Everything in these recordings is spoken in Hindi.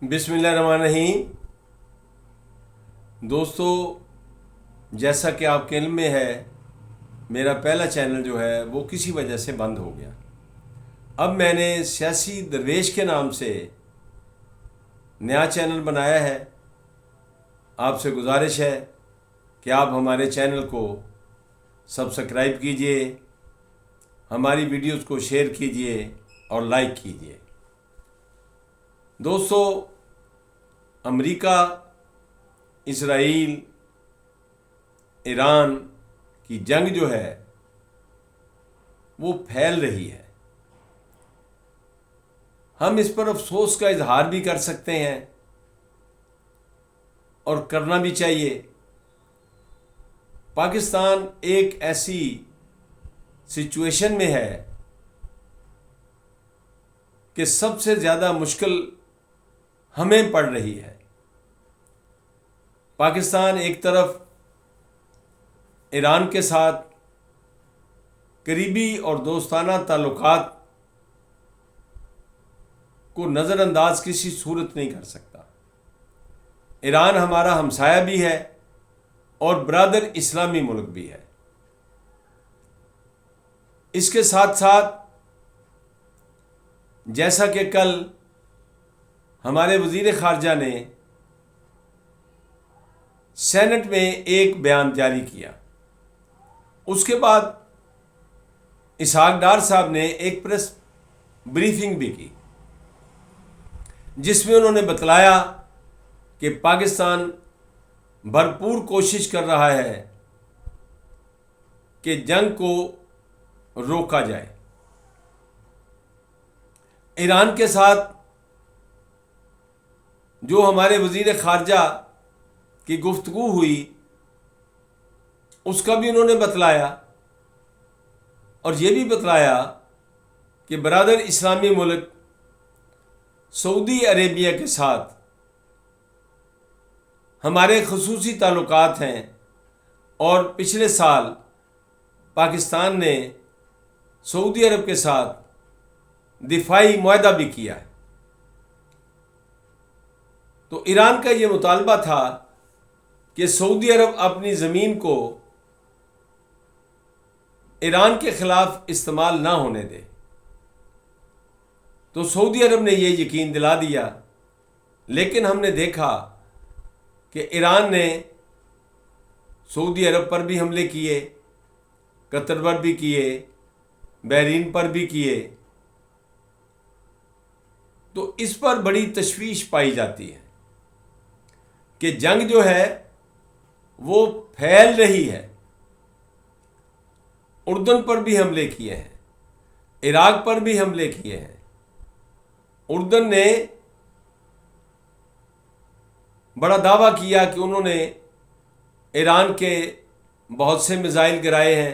बिस्मिल्लाहिर्रहमानिर्रहीम। दोस्तों, जैसा कि आपके इल्म में है, मेरा पहला चैनल जो है वो किसी वजह से बंद हो गया। अब मैंने सियासी दरवेश के नाम से नया चैनल बनाया है। आपसे गुजारिश है कि आप हमारे चैनल को सब्सक्राइब कीजिए, हमारी वीडियोस को शेयर कीजिए और लाइक कीजिए। दोस्तों, अमेरिका, इसराइल, ईरान की जंग जो है वो फैल रही है। हम इस पर अफसोस का इजहार भी कर सकते हैं और करना भी चाहिए। पाकिस्तान एक ऐसी सिचुएशन में है कि सबसे ज़्यादा मुश्किल हमें पड़ रही है। पाकिस्तान एक तरफ ईरान के साथ करीबी और दोस्ताना ताल्लुकात को नज़रअंदाज किसी सूरत नहीं कर सकता। ईरान हमारा हमसाया भी है और बरादर इस्लामी मुल्क भी है। इसके साथ साथ जैसा कि कल हमारे वज़ीर ख़ारजा ने सेनेट में एक बयान जारी किया, उसके बाद इसहाक डार साहब ने एक प्रेस ब्रीफिंग भी की, जिसमें उन्होंने बतलाया कि पाकिस्तान भरपूर कोशिश कर रहा है कि जंग को रोका जाए। ईरान के साथ जो हमारे वज़ीर ख़ारजा की गुफ्तगू हुई उसका भी उन्होंने बतलाया और ये भी बतलाया कि बरादर इस्लामी मुल्क सऊदी अरेबिया के साथ हमारे ख़ुसूसी ताल्लुकात हैं और पिछले साल पाकिस्तान ने सऊदी अरब के साथ दिफाई मुआहदा भी किया है। तो ईरान का ये मुतालबा था कि सऊदी अरब अपनी ज़मीन को ईरान के ख़िलाफ़ इस्तेमाल ना होने दे। तो सऊदी अरब ने ये यकीन दिला दिया, लेकिन हमने देखा कि ईरान ने सऊदी अरब पर भी हमले किए, कतर पर भी किए, बहरीन पर भी किए। तो इस पर बड़ी तशवीश पाई जाती है कि जंग जो है वो फैल रही है। उर्दन पर भी हमले किए हैं, इराक पर भी हमले किए हैं। उर्दन ने बड़ा दावा किया कि उन्होंने ईरान के बहुत से मिसाइल गिराए हैं।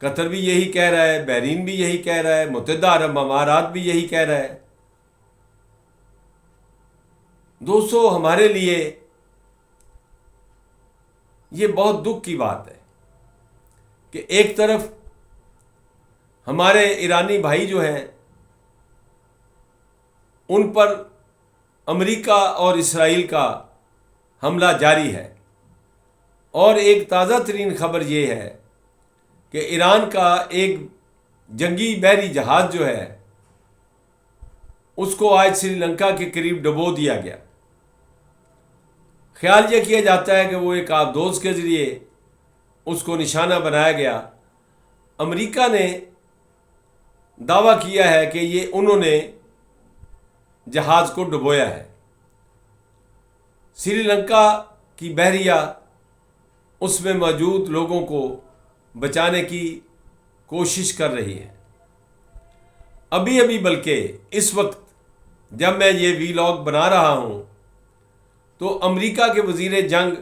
कतर भी यही कह रहा है, बहरीन भी यही कह रहा है, मुत्तहिदा अरब अमारात भी यही कह रहा है। दोस्तों, हमारे लिए ये बहुत दुख की बात है कि एक तरफ हमारे ईरानी भाई जो हैं उन पर अमेरिका और इसराइल का हमला जारी है, और एक ताज़ा तरीन ख़बर ये है कि ईरान का एक जंगी बहरी जहाज़ जो है उसको आज श्रीलंका के करीब डुबो दिया गया। ख्याल ये किया जाता है कि वो एक आबदोज के ज़रिए उसको निशाना बनाया गया। अमेरिका ने दावा किया है कि ये उन्होंने जहाज़ को डुबोया है। श्रीलंका की बहरिया उसमें मौजूद लोगों को बचाने की कोशिश कर रही है। अभी अभी बल्कि इस वक्त जब मैं ये वीलॉग बना रहा हूँ तो अमेरिका के वज़ीर जंग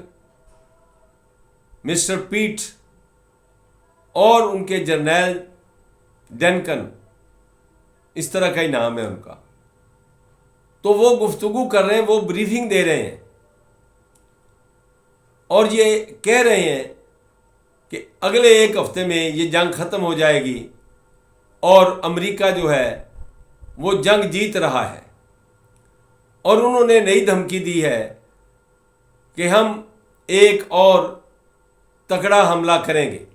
मिस्टर पीट और उनके जर्नैल डनकन, इस तरह का ही नाम है उनका, तो वो गुफ्तगू कर रहे हैं, वो ब्रीफिंग दे रहे हैं और ये कह रहे हैं कि अगले एक हफ्ते में ये जंग ख़त्म हो जाएगी और अमेरिका जो है वो जंग जीत रहा है। और उन्होंने नई धमकी दी है कि हम एक और तगड़ा हमला करेंगे।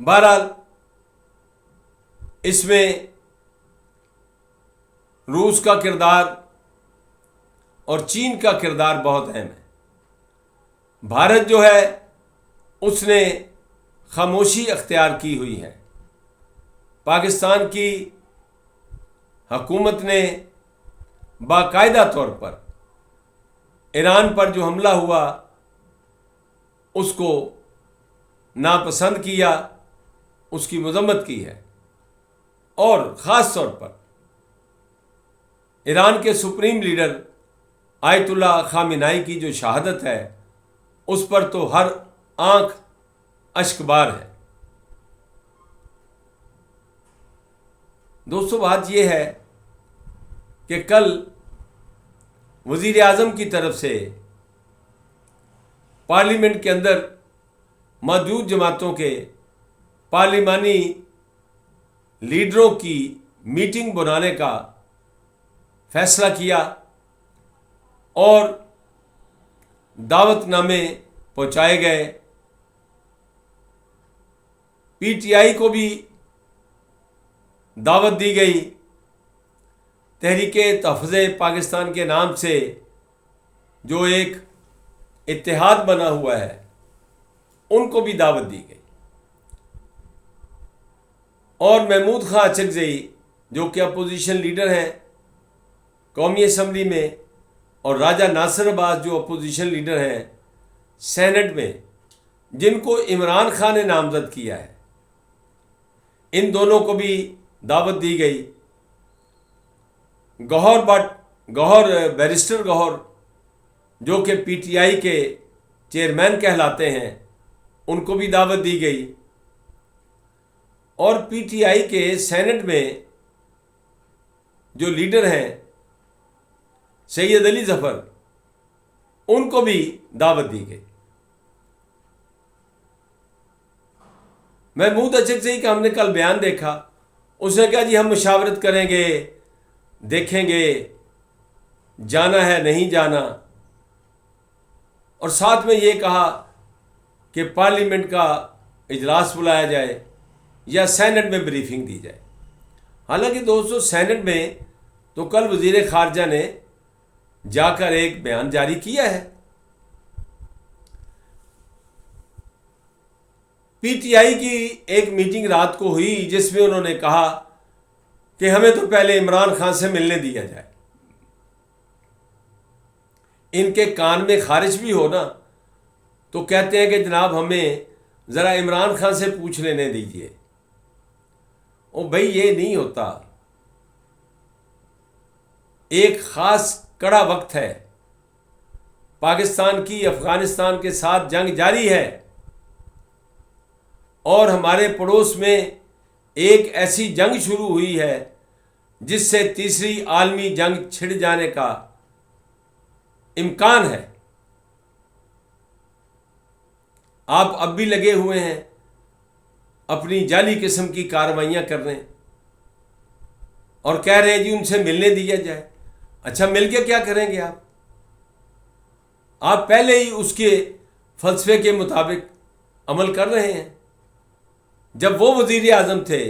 बहरहाल इसमें रूस का किरदार और चीन का किरदार बहुत अहम है। भारत जो है उसने खामोशी अख्तियार की हुई है। पाकिस्तान की हुकूमत ने बाकायदा तौर पर ईरान पर जो हमला हुआ उसको नापसंद किया, उसकी मजम्मत की है, और ख़ास तौर पर ईरान के सुप्रीम लीडर आयतुल्ला खामेनी की जो शहादत है उस पर तो हर आंख अश्कबार है। दोस्तों, बात यह है कि कल वज़ीर आज़म की तरफ से पार्लियामेंट के अंदर मौजूद जमातों के पार्लिमानी लीडरों की मीटिंग बुलाने का फैसला किया और दावतनामे पहुंचाए गए। पीटीआई को भी दावत दी गई, तहरीके तहफ़्फ़ुज़े पाकिस्तान के नाम से जो एक इत्तेहाद बना हुआ है उनको भी दावत दी गई। और महमूद खां अचकज़ई जो कि अपोजिशन लीडर हैं कौमी असम्बली में, और राजा नासिर अब्बास जो अपोजिशन लीडर हैं सेनेट में, जिनको इमरान खान ने नामज़द किया है, इन दोनों को भी दावत दी गई। बैरिस्टर गौहर जो कि पीटीआई के चेयरमैन कहलाते हैं, उनको भी दावत दी गई। और पीटीआई के सेनेट में जो लीडर हैं सैयद अली ज़फ़र, उनको भी दावत दी गई। महमूद अचकज़ई का हमने कल बयान देखा, उसने कहा जी हम मुशावरत करेंगे, देखेंगे जाना है नहीं जाना, और साथ में ये कहा कि पार्लियामेंट का इजलास बुलाया जाए या सेनेट में ब्रीफिंग दी जाए। हालांकि दोस्तों, सेनेट में तो कल वज़ीर ख़ारजा ने जाकर एक बयान जारी किया है। पीटीआई की एक मीटिंग रात को हुई जिसमें उन्होंने कहा कि हमें तो पहले इमरान खान से मिलने दिया जाए। इनके कान में खारिश भी हो ना तो कहते हैं कि जनाब हमें ज़रा इमरान खान से पूछ लेने दीजिए। ओ भाई, ये नहीं होता। एक ख़ास कड़ा वक्त है, पाकिस्तान की अफ़गानिस्तान के साथ जंग जारी है और हमारे पड़ोस में एक ऐसी जंग शुरू हुई है जिससे तीसरी आलमी जंग छिड़ जाने का इम्कान है। आप अब भी लगे हुए हैं अपनी जाली किस्म की कार्रवाइयाँ करने और कह रहे हैं जी उनसे मिलने दिया जाए। अच्छा, मिल के क्या करेंगे आप? आप पहले ही उसके फलसफे के मुताबिक अमल कर रहे हैं। जब वो वज़ीर आज़म थे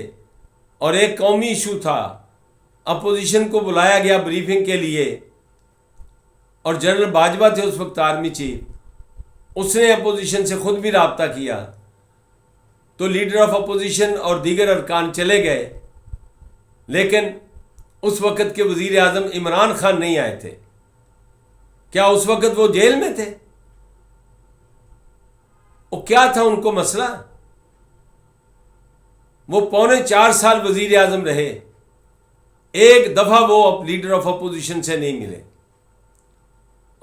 और एक कौमी इशू था, अपोजिशन को बुलाया गया ब्रीफिंग के लिए और जनरल बाजवा थे उस वक्त आर्मी चीफ, उसने अपोजिशन से ख़ुद भी रब्ता किया तो लीडर ऑफ अपोजिशन और दीगर अरकान चले गए, लेकिन उस वक़्त के वज़ीर आज़म इमरान खान नहीं आए थे। क्या उस वक़्त वो जेल में थे? वो क्या था उनको मसला? वो 4.25 साल वज़ीर आज़म रहे, एक दफ़ा वो लीडर ऑफ अपोजिशन से नहीं मिले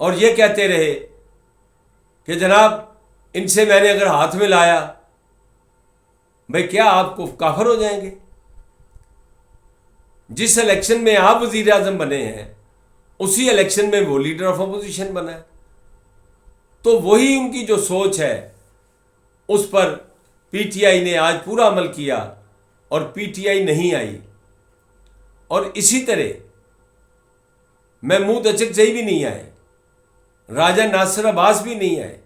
और ये कहते रहे कि जनाब इनसे मैंने अगर हाथ में लाया, भाई क्या आपको काफिर हो जाएंगे? जिस इलेक्शन में आप वज़ीर आज़म बने हैं उसी इलेक्शन में वो लीडर ऑफ अपोजिशन बना है। तो वही उनकी जो सोच है उस पर पीटीआई ने आज पूरा अमल किया और पीटीआई नहीं आई। और इसी तरह महमूद अचकजई भी नहीं आए, राजा नासिर अब्बास भी नहीं आए।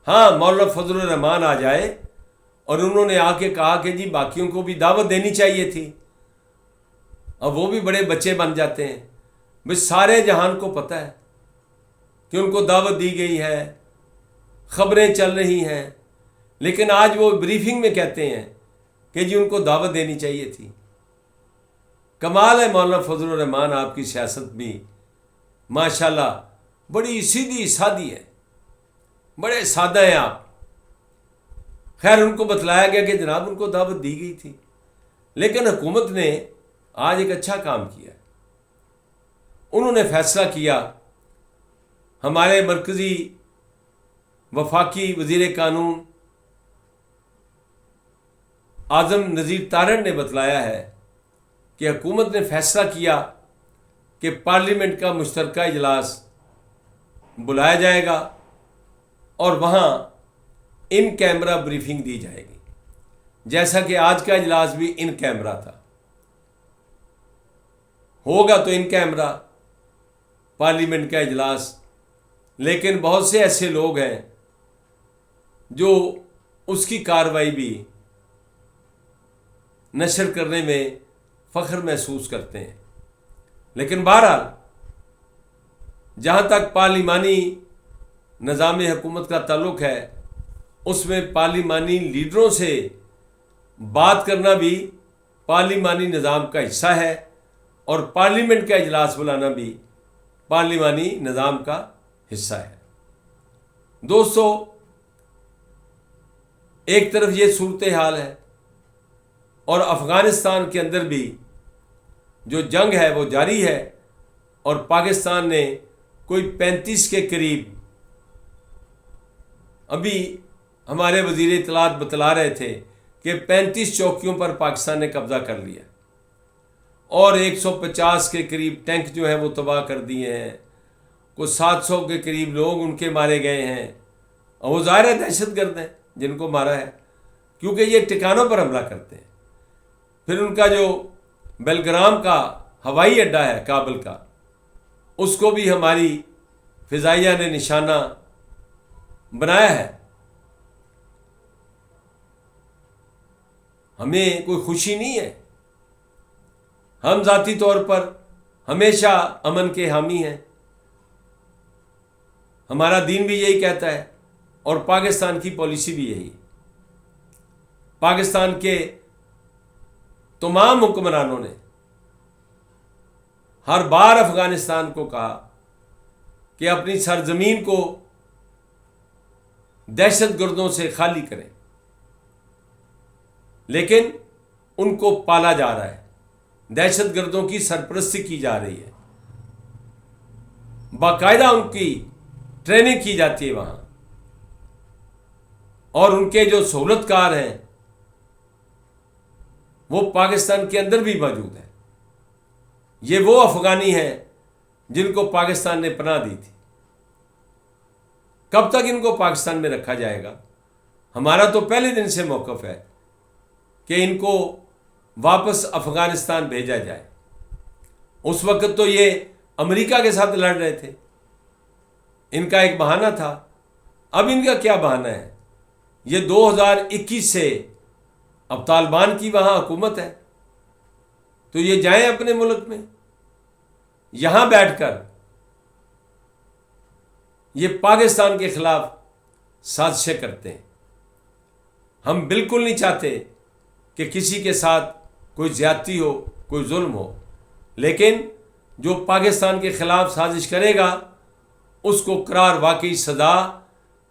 हाँ, मौलाना फजलुर रहमान आ जाए और उन्होंने आके कहा कि जी बाकियों को भी दावत देनी चाहिए थी। अब वो भी बड़े बच्चे बन जाते हैं। भाई सारे जहान को पता है कि उनको दावत दी गई है, खबरें चल रही हैं, लेकिन आज वो ब्रीफिंग में कहते हैं कि जी उनको दावत देनी चाहिए थी। कमाल है मौलाना फजलुर रहमान, आपकी सियासत भी माशाल्लाह बड़ी सीधी सादी है, बड़े सादा हैं आप। खैर, उनको बतलाया गया कि जनाब उनको दावत दी गई थी, लेकिन हुकूमत ने आज एक अच्छा काम किया। उन्होंने फैसला किया, हमारे मरकज़ी वफाकी वज़ीर कानून आज़म नज़ीर तारड़ ने बतलाया है कि हुकूमत ने फैसला किया कि पार्लियामेंट का मुश्तरका इजलास बुलाया जाएगा और वहाँ इन कैमरा ब्रीफिंग दी जाएगी, जैसा कि आज का इजलास भी इन कैमरा था। होगा तो इन कैमरा पार्लियामेंट का इजलास, लेकिन बहुत से ऐसे लोग हैं जो उसकी कार्रवाई भी नशर करने में फ़ख्र महसूस करते हैं। लेकिन बहरहाल, जहाँ तक पार्लिमानी निज़ाम हुकूमत का ताल्लुक़ है, उसमें पार्लिमानी लीडरों से बात करना भी पार्लिमानी निज़ाम का हिस्सा है और पार्लियामेंट का इजलास बुलाना भी पार्लिमानी निज़ाम का हिस्सा है। दोस्तों, एक तरफ ये सूरत हाल है और अफ़गानिस्तान के अंदर भी जो जंग है वो जारी है और पाकिस्तान ने कोई 35 के करीब, अभी हमारे वज़ीर इत्तलात बतला रहे थे कि 35 चौकियों पर पाकिस्तान ने कब्ज़ा कर लिया और 150 के करीब टैंक जो हैं वो तबाह कर दिए हैं। कुछ 700 के करीब लोग उनके मारे गए हैं और वो ज़ाहिर है दहशतगर्द हैं जिनको मारा है, क्योंकि ये ठिकानों पर हमला करते हैं। फिर उनका जो बेलग्राम का हवाई अड्डा है काबुल का, उसको भी हमारी फ़िज़ाइया ने निशाना बनाया है। हमें कोई खुशी नहीं है, हम ज़ाती तौर पर हमेशा अमन के हामी हैं। हमारा दीन भी यही कहता है और पाकिस्तान की पॉलिसी भी यही। पाकिस्तान के तमाम हुक्मरानों ने हर बार अफ़गानिस्तान को कहा कि अपनी सरजमीन को दहशतगर्दों से खाली करें, लेकिन उनको पाला जा रहा है, दहशतगर्दों की सरपरस्ती की जा रही है, बाकायदा उनकी ट्रेनिंग की जाती है वहाँ, और उनके जो सहूलतकार हैं वो पाकिस्तान के अंदर भी मौजूद है। ये वो अफ़गानी हैं जिनको पाकिस्तान ने पनाह दी थी। कब तक इनको पाकिस्तान में रखा जाएगा? हमारा तो पहले दिन से मौक़िफ़ है कि इनको वापस अफ़गानिस्तान भेजा जाए। उस वक़्त तो ये अमेरिका के साथ लड़ रहे थे, इनका एक बहाना था। अब इनका क्या बहाना है? ये 2021 से अब तालिबान की वहाँ हुकूमत है, तो ये जाएं अपने मुल्क में, यहाँ बैठकर ये पाकिस्तान के ख़िलाफ़ साजिशें करते हैं। हम बिल्कुल नहीं चाहते कि किसी के साथ कोई ज़्यादती हो, कोई जुल्म हो, लेकिन जो पाकिस्तान के ख़िलाफ़ साजिश करेगा उसको करार वाकई सज़ा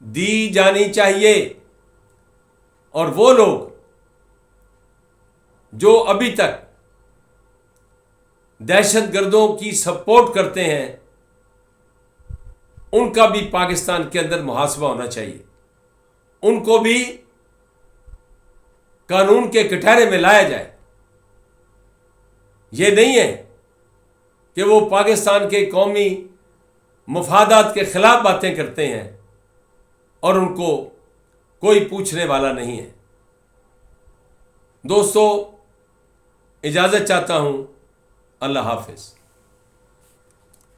दी जानी चाहिए। और वो लोग जो अभी तक दहशतगर्दों की सपोर्ट करते हैं, उनका भी पाकिस्तान के अंदर मुहासबा होना चाहिए, उनको भी कानून के कटहरे में लाया जाए। ये नहीं है कि वो पाकिस्तान के कौमी मफादात के ख़िलाफ़ बातें करते हैं और उनको कोई पूछने वाला नहीं है। दोस्तों, इजाज़त चाहता हूँ। अल्लाह हाफ़िज़।